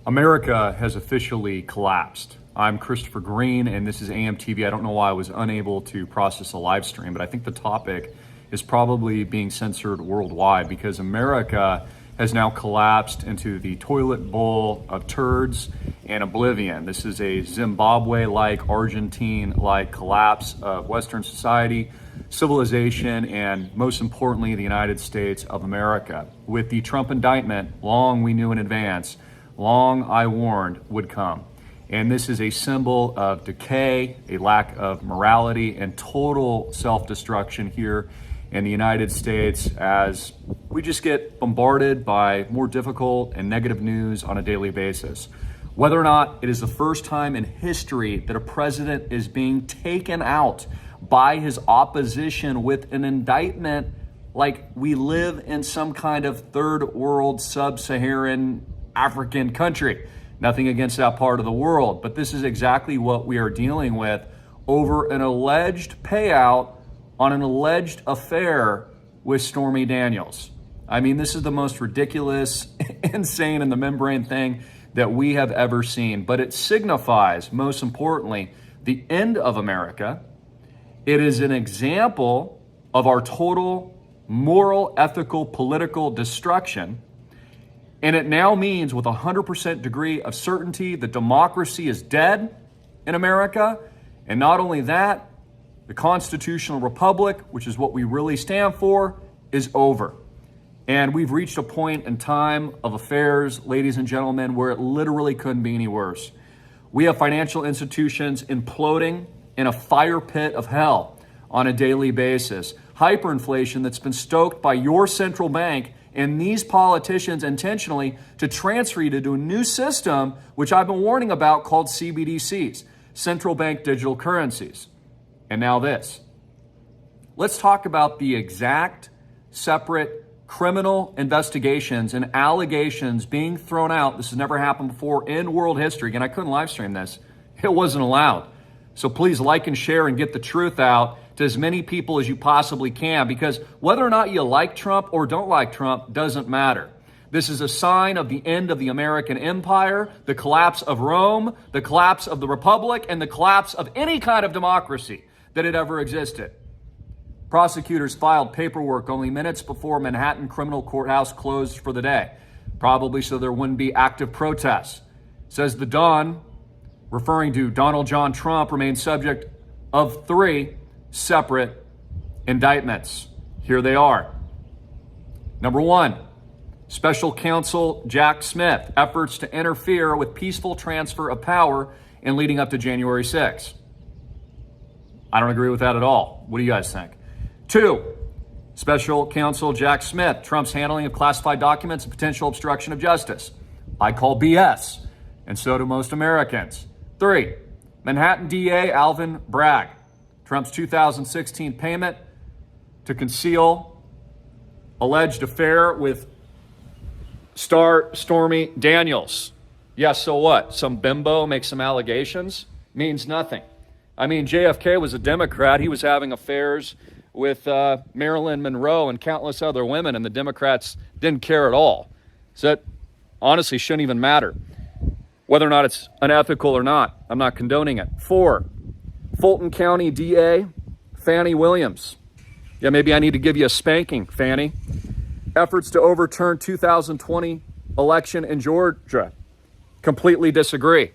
America has officially collapsed. I'm Christopher Green, and this is AMTV. I don't know why I was unable to process a live stream, but I think the topic is probably being censored worldwide because America has now collapsed into the toilet bowl of turds and oblivion. This is a Zimbabwe-like, Argentine-like collapse of Western society, civilization, and most importantly, the United States of America. With the Trump indictment, long we knew in advance, long I warned would come. And this is a symbol of decay, a lack of morality, and total self-destruction here in the United States as we just get bombarded by more difficult and negative news on a daily basis. Whether or not it is the first time in history that a president is being taken out by his opposition with an indictment like we live in some kind of third world sub-Saharan African country. Nothing against that part of the world, but this is exactly what we are dealing with over an alleged payout on an alleged affair with Stormy Daniels. I mean, this is the most ridiculous, insane, and the membrane thing that we have ever seen, but it signifies, most importantly, the end of America. It is an example of our total moral, ethical, political destruction. And it now means with 100% degree of certainty that democracy is dead in America. And not only that, the constitutional republic, which is what we really stand for, is over. And we've reached a point in time of affairs, ladies and gentlemen, where it literally couldn't be any worse. We have financial institutions imploding in a fire pit of hell on a daily basis. Hyperinflation that's been stoked by your central bank and these politicians intentionally to transfer you to a new system, which I've been warning about, called CBDCs, central bank digital currencies. And now this. Let's talk about the exact separate criminal investigations and allegations being thrown out. This has never happened before in world history. Again, I couldn't live stream this. It wasn't allowed. So please like and share and get the truth out to as many people as you possibly can, because whether or not you like Trump or don't like Trump doesn't matter. This is a sign of the end of the American empire, the collapse of Rome, the collapse of the republic, and the collapse of any kind of democracy that had ever existed. Prosecutors filed paperwork only minutes before Manhattan Criminal Courthouse closed for the day, probably so there wouldn't be active protests. Says the Don, referring to Donald John Trump, remains subject of 3 separate indictments. Here they are. Number 1, Special Counsel Jack Smith, efforts to interfere with peaceful transfer of power in leading up to January 6th. I don't agree with that at all. What do you guys think? 2, Special Counsel Jack Smith, Trump's handling of classified documents and potential obstruction of justice. I call BS, and so do most Americans. 3, Manhattan DA Alvin Bragg, Trump's 2016 payment to conceal alleged affair with star Stormy Daniels. Yes, so what? Some bimbo makes some allegations? Means nothing. I mean, JFK was a Democrat. He was having affairs with Marilyn Monroe and countless other women, and the Democrats didn't care at all. So that honestly shouldn't even matter. Whether or not it's unethical or not, I'm not condoning it. 4, Fulton County DA Fannie Williams. Yeah, maybe I need to give you a spanking, Fannie. Efforts to overturn 2020 election in Georgia. Completely disagree.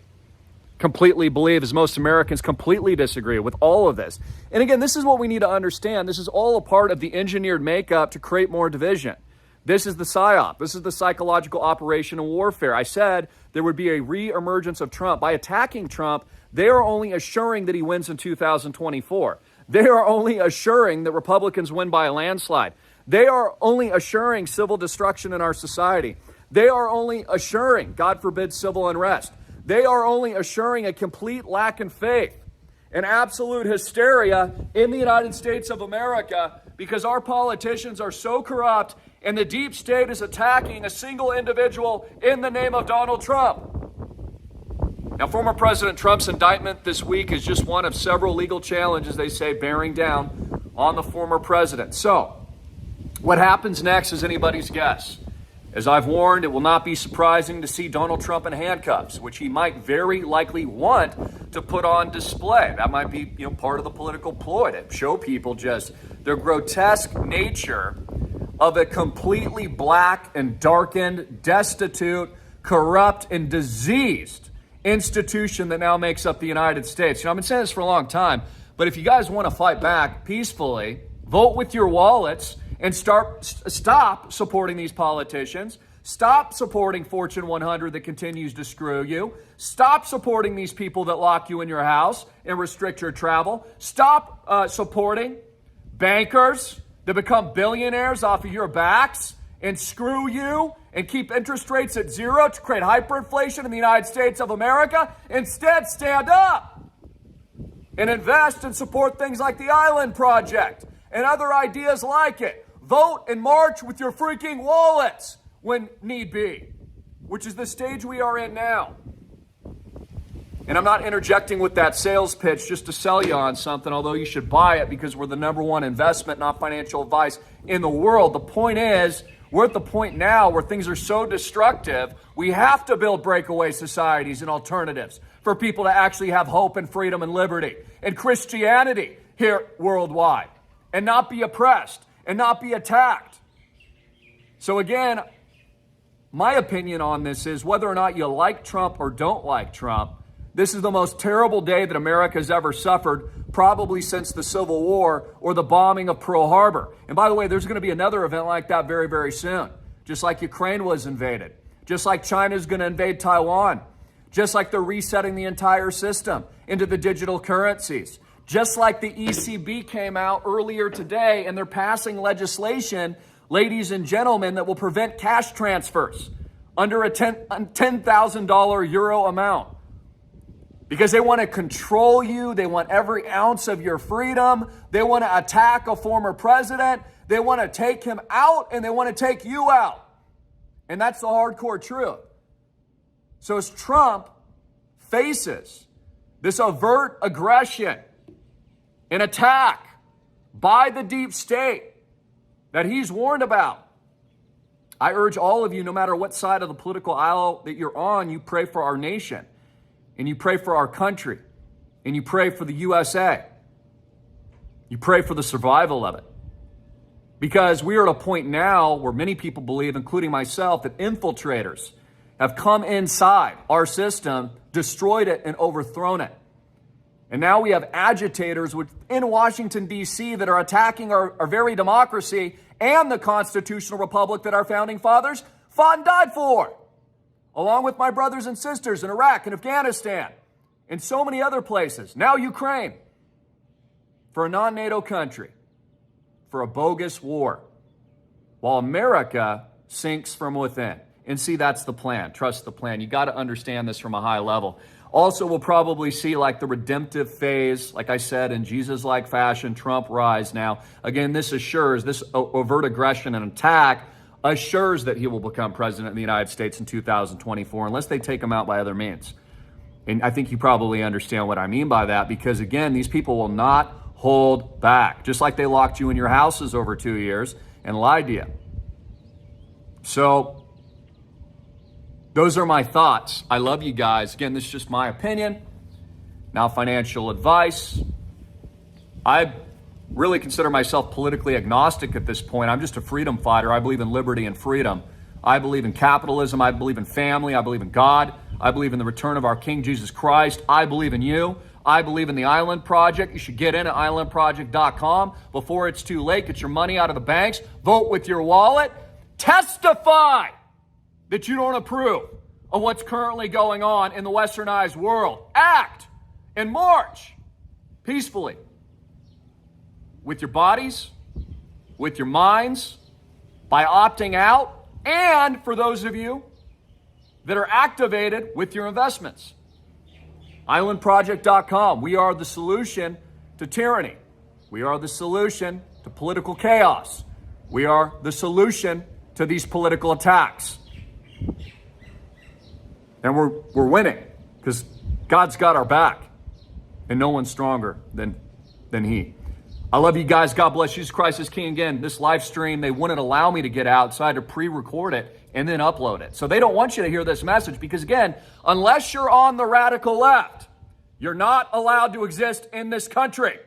Completely believe, as most Americans completely disagree with all of this. And again, this is what we need to understand. This is all a part of the engineered makeup to create more division. This is the PSYOP. This is the psychological operation and warfare. I said there would be a re-emergence of Trump. By attacking Trump, they are only assuring that he wins in 2024. They are only assuring that Republicans win by a landslide. They are only assuring civil destruction in our society. They are only assuring, God forbid, civil unrest. They are only assuring a complete lack in faith and absolute hysteria in the United States of America because our politicians are so corrupt and the deep state is attacking a single individual in the name of Donald Trump. Now, former President Trump's indictment this week is just one of several legal challenges, they say, bearing down on the former president. So, what happens next is anybody's guess. As I've warned, it will not be surprising to see Donald Trump in handcuffs, which he might very likely want to put on display. That might be, part of the political ploy to show people just the grotesque nature of a completely black and darkened, destitute, corrupt, and diseased institution that now makes up the United States. I've been saying this for a long time, but if you guys want to fight back peacefully, vote with your wallets and stop supporting these politicians. Stop supporting Fortune 100 that continues to screw you. Stop supporting these people that lock you in your house and restrict your travel. Stop supporting bankers that become billionaires off of your backs and screw you and keep interest rates at zero to create hyperinflation in the United States of America. Instead, stand up and invest and support things like the Island Project and other ideas like it. Vote and march with your freaking wallets when need be, which is the stage we are in now. And I'm not interjecting with that sales pitch just to sell you on something, although you should buy it because we're the number one investment, not financial advice in the world. The point is, we're at the point now where things are so destructive, we have to build breakaway societies and alternatives for people to actually have hope and freedom and liberty and Christianity here worldwide and not be oppressed and not be attacked. So again, my opinion on this is whether or not you like Trump or don't like Trump, this is the most terrible day that America has ever suffered, probably since the Civil War or the bombing of Pearl Harbor. And by the way, there's going to be another event like that very, very soon. Just like Ukraine was invaded. Just like China's going to invade Taiwan. Just like they're resetting the entire system into the digital currencies. Just like the ECB came out earlier today and they're passing legislation, ladies and gentlemen, that will prevent cash transfers under a $10,000 euro amount. Because they want to control you. They want every ounce of your freedom. They want to attack a former president. They want to take him out and they want to take you out. And that's the hardcore truth. So as Trump faces this overt aggression, an attack by the deep state that he's warned about, I urge all of you, no matter what side of the political aisle that you're on, you pray for our nation. And you pray for our country, and you pray for the USA. You pray for the survival of it. Because we are at a point now where many people believe, including myself, that infiltrators have come inside our system, destroyed it, and overthrown it. And now we have agitators in Washington, D.C. that are attacking our very democracy and the constitutional republic that our founding fathers fought and died for, along with my brothers and sisters in Iraq and Afghanistan and so many other places. Now Ukraine, for a non-NATO country, for a bogus war, while America sinks from within. And see, that's the plan. Trust the plan. You got to understand this from a high level. Also, we'll probably see like the redemptive phase, like I said, in Jesus-like fashion, Trump rise now. Again, this assures, this overt aggression and attack assures that he will become president of the United States in 2024, unless they take him out by other means. And I think you probably understand what I mean by that, because again, these people will not hold back, just like they locked you in your houses over 2 years and lied to you. So those are my thoughts. I love you guys. Again, this is just my opinion, not financial advice. I really consider myself politically agnostic at this point. I'm just a freedom fighter. I believe in liberty and freedom. I believe in capitalism. I believe in family. I believe in God. I believe in the return of our King Jesus Christ. I believe in you. I believe in the Island Project. You should get in at islandproject.com before it's too late. Get your money out of the banks. Vote with your wallet. Testify that you don't approve of what's currently going on in the westernized world. Act and march peacefully with your bodies, with your minds, by opting out, and for those of you that are activated, with your investments. Islandproject.com. We are the solution to tyranny. We are the solution to political chaos. We are the solution to these political attacks. And we're winning because God's got our back and no one's stronger than he. I love you guys. God bless. Jesus Christ is King. Again, this live stream, they wouldn't allow me to get out, so I had to pre-record it and then upload it. So they don't want you to hear this message because, again, unless you're on the radical left, you're not allowed to exist in this country,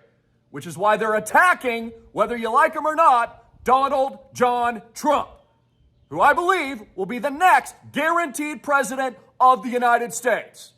which is why they're attacking, whether you like him or not, Donald John Trump, who I believe will be the next guaranteed president of the United States.